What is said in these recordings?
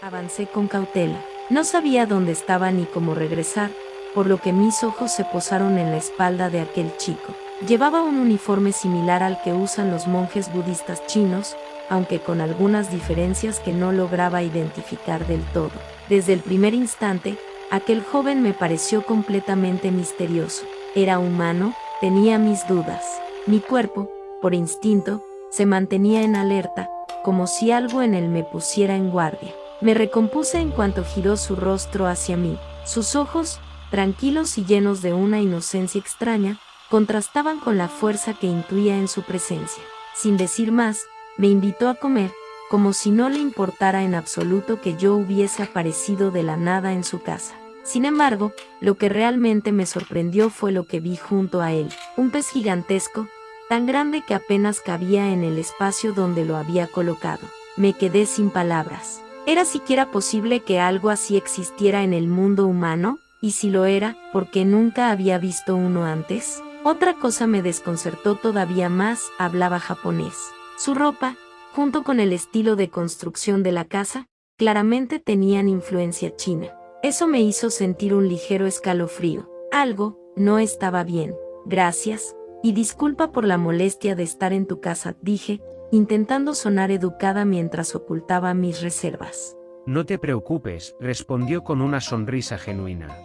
Avancé con cautela. No sabía dónde estaba ni cómo regresar, por lo que mis ojos se posaron en la espalda de aquel chico. Llevaba un uniforme similar al que usan los monjes budistas chinos, aunque con algunas diferencias que no lograba identificar del todo. Desde el primer instante, aquel joven me pareció completamente misterioso. ¿Era humano? Tenía mis dudas. Mi cuerpo, por instinto, se mantenía en alerta, como si algo en él me pusiera en guardia. Me recompuse en cuanto giró su rostro hacia mí. Sus ojos, tranquilos y llenos de una inocencia extraña, contrastaban con la fuerza que intuía en su presencia. Sin decir más, me invitó a comer, como si no le importara en absoluto que yo hubiese aparecido de la nada en su casa. Sin embargo, lo que realmente me sorprendió fue lo que vi junto a él, un pez gigantesco, tan grande que apenas cabía en el espacio donde lo había colocado. Me quedé sin palabras. ¿Era siquiera posible que algo así existiera en el mundo humano? Y si lo era, ¿por qué nunca había visto uno antes? Otra cosa me desconcertó todavía más: hablaba japonés. Su ropa, junto con el estilo de construcción de la casa, claramente tenían influencia china. Eso me hizo sentir un ligero escalofrío. Algo no estaba bien. Gracias, y disculpa por la molestia de estar en tu casa, dije, intentando sonar educada mientras ocultaba mis reservas. No te preocupes, respondió con una sonrisa genuina.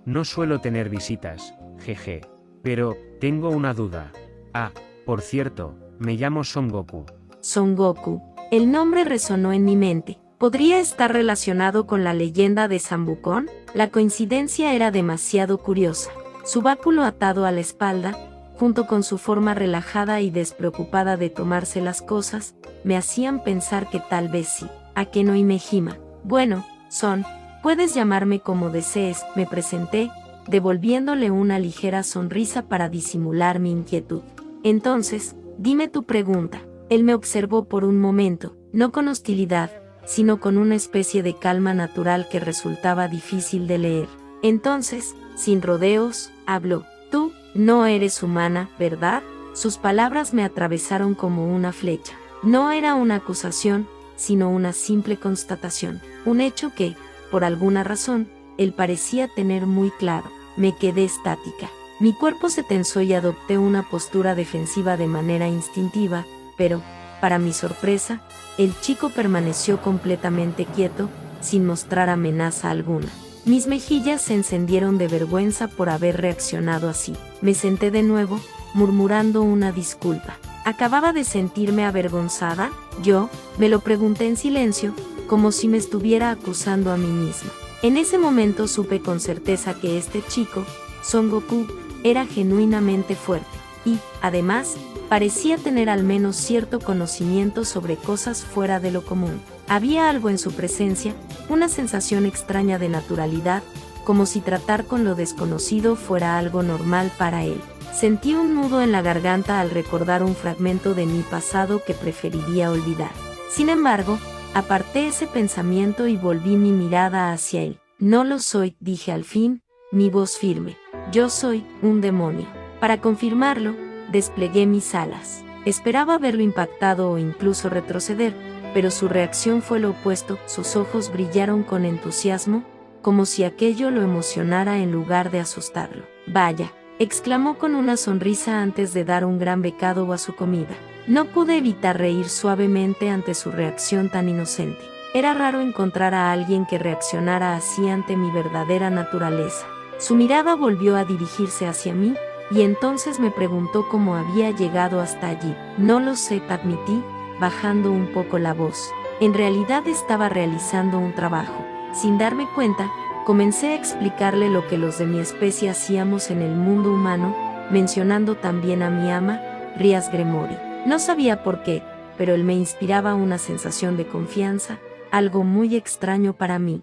No suelo tener visitas, jeje. Pero, tengo una duda. Ah, por cierto, me llamo Son Goku. Son Goku. El nombre resonó en mi mente. ¿Podría estar relacionado con la leyenda de Zambucón? La coincidencia era demasiado curiosa. Su báculo atado a la espalda, junto con su forma relajada y despreocupada de tomarse las cosas, me hacían pensar que tal vez sí. Akeno y Mejima. Bueno, Son, puedes llamarme como desees, me presenté, devolviéndole una ligera sonrisa para disimular mi inquietud. Entonces, dime tu pregunta. Él me observó por un momento, no con hostilidad, sino con una especie de calma natural que resultaba difícil de leer. Entonces, sin rodeos, habló. Tú no eres humana, ¿verdad? Sus palabras me atravesaron como una flecha. No era una acusación, sino una simple constatación. Un hecho que, por alguna razón, él parecía tener muy claro. Me quedé estática. Mi cuerpo se tensó y adopté una postura defensiva de manera instintiva, pero, para mi sorpresa, el chico permaneció completamente quieto, sin mostrar amenaza alguna. Mis mejillas se encendieron de vergüenza por haber reaccionado así. Me senté de nuevo, murmurando una disculpa. ¿Acababa de sentirme avergonzada? Yo, me lo pregunté en silencio, como si me estuviera acusando a mí misma. En ese momento supe con certeza que este chico, Son Goku, era genuinamente fuerte, y, además, parecía tener al menos cierto conocimiento sobre cosas fuera de lo común. Había algo en su presencia, una sensación extraña de naturalidad, como si tratar con lo desconocido fuera algo normal para él. Sentí un nudo en la garganta al recordar un fragmento de mi pasado que preferiría olvidar. Sin embargo, aparté ese pensamiento y volví mi mirada hacia él. No lo soy, dije al fin, mi voz firme. Yo soy un demonio. Para confirmarlo, desplegué mis alas. Esperaba verlo impactado o incluso retroceder, pero su reacción fue lo opuesto. Sus ojos brillaron con entusiasmo, como si aquello lo emocionara en lugar de asustarlo. Vaya, exclamó con una sonrisa antes de dar un gran bocado a su comida. No pude evitar reír suavemente ante su reacción tan inocente. Era raro encontrar a alguien que reaccionara así ante mi verdadera naturaleza. Su mirada volvió a dirigirse hacia mí, y entonces me preguntó cómo había llegado hasta allí. No lo sé, admití, bajando un poco la voz. En realidad estaba realizando un trabajo. Sin darme cuenta, comencé a explicarle lo que los de mi especie hacíamos en el mundo humano, mencionando también a mi ama, Rias Gremori. No sabía por qué, pero él me inspiraba una sensación de confianza, algo muy extraño para mí.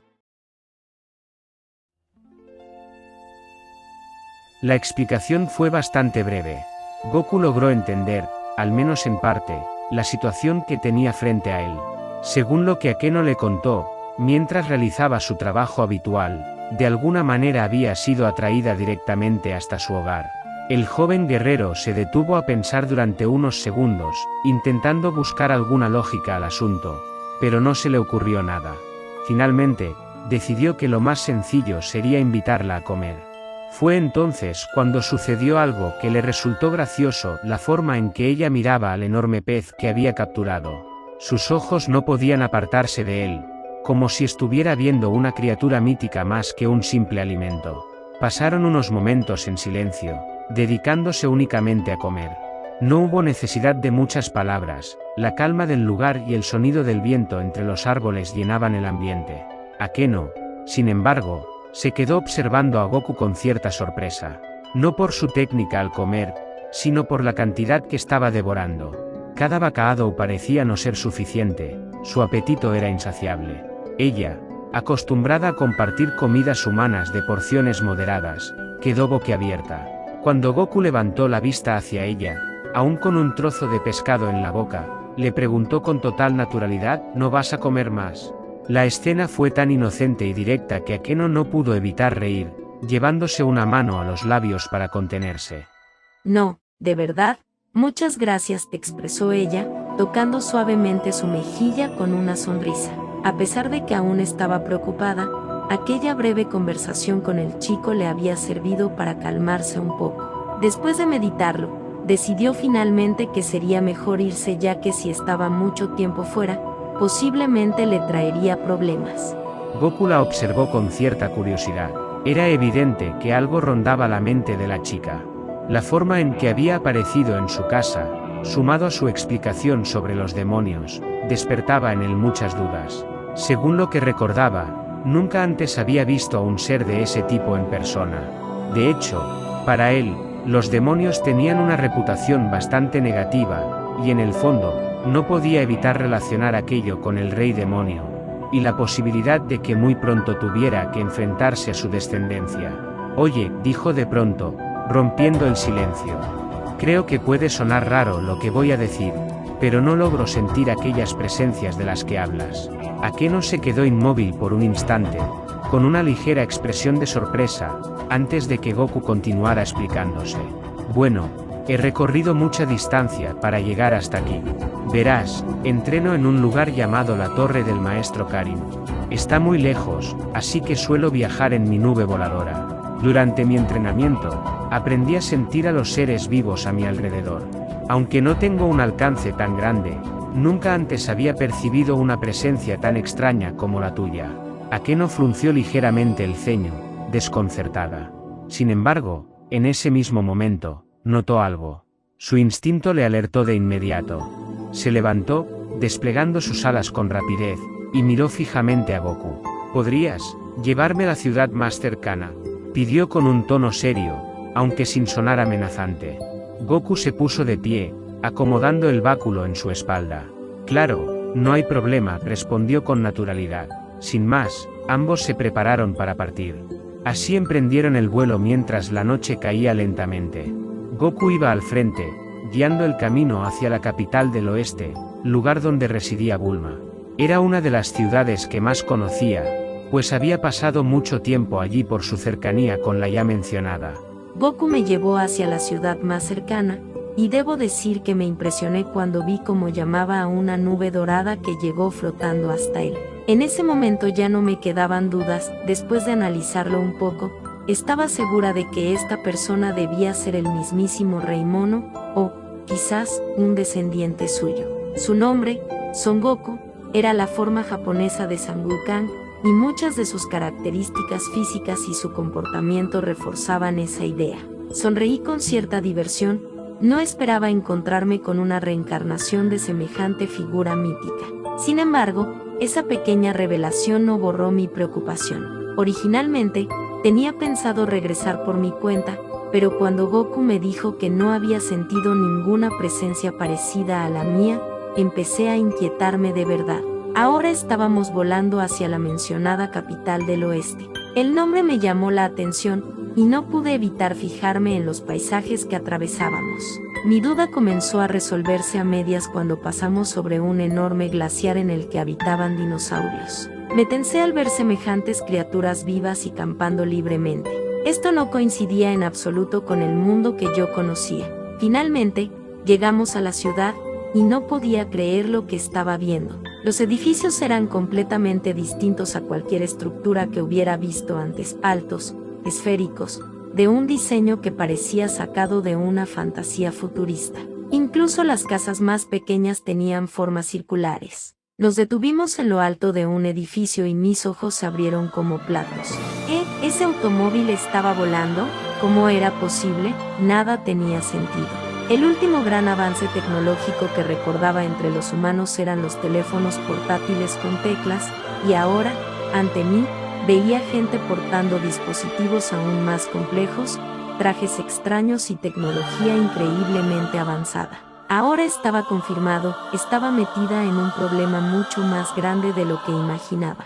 La explicación fue bastante breve. Goku logró entender, al menos en parte, la situación que tenía frente a él. Según lo que Akeno le contó, mientras realizaba su trabajo habitual, de alguna manera había sido atraída directamente hasta su hogar. El joven guerrero se detuvo a pensar durante unos segundos, intentando buscar alguna lógica al asunto, pero no se le ocurrió nada. Finalmente, decidió que lo más sencillo sería invitarla a comer. Fue entonces cuando sucedió algo que le resultó gracioso: la forma en que ella miraba al enorme pez que había capturado. Sus ojos no podían apartarse de él, como si estuviera viendo una criatura mítica más que un simple alimento. Pasaron unos momentos en silencio, dedicándose únicamente a comer. No hubo necesidad de muchas palabras, la calma del lugar y el sonido del viento entre los árboles llenaban el ambiente. Akeno, sin embargo, se quedó observando a Goku con cierta sorpresa. No por su técnica al comer, sino por la cantidad que estaba devorando. Cada bocado parecía no ser suficiente, su apetito era insaciable. Ella, acostumbrada a compartir comidas humanas de porciones moderadas, quedó boquiabierta. Cuando Goku levantó la vista hacia ella, aún con un trozo de pescado en la boca, le preguntó con total naturalidad: ¿no vas a comer más? La escena fue tan inocente y directa que Akeno no pudo evitar reír, llevándose una mano a los labios para contenerse. No, de verdad, muchas gracias, expresó ella, tocando suavemente su mejilla con una sonrisa. A pesar de que aún estaba preocupada, aquella breve conversación con el chico le había servido para calmarse un poco. Después de meditarlo, decidió finalmente que sería mejor irse, ya que si estaba mucho tiempo fuera, posiblemente le traería problemas. Goku la observó con cierta curiosidad. Era evidente que algo rondaba la mente de la chica. La forma en que había aparecido en su casa, sumado a su explicación sobre los demonios, despertaba en él muchas dudas. Según lo que recordaba, nunca antes había visto a un ser de ese tipo en persona. De hecho, para él, los demonios tenían una reputación bastante negativa, y en el fondo, no podía evitar relacionar aquello con el rey demonio, y la posibilidad de que muy pronto tuviera que enfrentarse a su descendencia. Oye, dijo de pronto, rompiendo el silencio. Creo que puede sonar raro lo que voy a decir, pero no logro sentir aquellas presencias de las que hablas. Akeno se quedó inmóvil por un instante, con una ligera expresión de sorpresa, antes de que Goku continuara explicándose. Bueno, he recorrido mucha distancia para llegar hasta aquí. Verás, entreno en un lugar llamado la Torre del Maestro Karin. Está muy lejos, así que suelo viajar en mi nube voladora. Durante mi entrenamiento, aprendí a sentir a los seres vivos a mi alrededor. Aunque no tengo un alcance tan grande, nunca antes había percibido una presencia tan extraña como la tuya. Akeno frunció ligeramente el ceño, desconcertada. Sin embargo, en ese mismo momento, notó algo. Su instinto le alertó de inmediato. Se levantó, desplegando sus alas con rapidez, y miró fijamente a Goku. ¿Podrías llevarme a la ciudad más cercana?, pidió con un tono serio, aunque sin sonar amenazante. Goku se puso de pie, acomodando el báculo en su espalda. Claro, no hay problema, respondió con naturalidad. Sin más, ambos se prepararon para partir. Así emprendieron el vuelo mientras la noche caía lentamente. Goku iba al frente, guiando el camino hacia la capital del oeste, lugar donde residía Bulma. Era una de las ciudades que más conocía, pues había pasado mucho tiempo allí por su cercanía con la ya mencionada. Goku me llevó hacia la ciudad más cercana, y debo decir que me impresioné cuando vi cómo llamaba a una nube dorada que llegó flotando hasta él. En ese momento ya no me quedaban dudas. Después de analizarlo un poco, estaba segura de que esta persona debía ser el mismísimo Rey Mono, o, quizás, un descendiente suyo. Su nombre, Son Goku, era la forma japonesa de Sangoku, y muchas de sus características físicas y su comportamiento reforzaban esa idea. Sonreí con cierta diversión. No esperaba encontrarme con una reencarnación de semejante figura mítica. Sin embargo, esa pequeña revelación no borró mi preocupación. Originalmente, tenía pensado regresar por mi cuenta, pero cuando Goku me dijo que no había sentido ninguna presencia parecida a la mía, empecé a inquietarme de verdad. Ahora estábamos volando hacia la mencionada capital del oeste. El nombre me llamó la atención, y no pude evitar fijarme en los paisajes que atravesábamos. Mi duda comenzó a resolverse a medias cuando pasamos sobre un enorme glaciar en el que habitaban dinosaurios. Me tensé al ver semejantes criaturas vivas y campando libremente. Esto no coincidía en absoluto con el mundo que yo conocía. Finalmente, llegamos a la ciudad, y no podía creer lo que estaba viendo. Los edificios eran completamente distintos a cualquier estructura que hubiera visto antes, altos, esféricos, de un diseño que parecía sacado de una fantasía futurista. Incluso las casas más pequeñas tenían formas circulares. Nos detuvimos en lo alto de un edificio y mis ojos se abrieron como platos. ¿Ese automóvil estaba volando? ¿Cómo era posible? Nada tenía sentido. El último gran avance tecnológico que recordaba entre los humanos eran los teléfonos portátiles con teclas, y ahora, ante mí, veía gente portando dispositivos aún más complejos, trajes extraños y tecnología increíblemente avanzada. Ahora estaba confirmado, estaba metida en un problema mucho más grande de lo que imaginaba.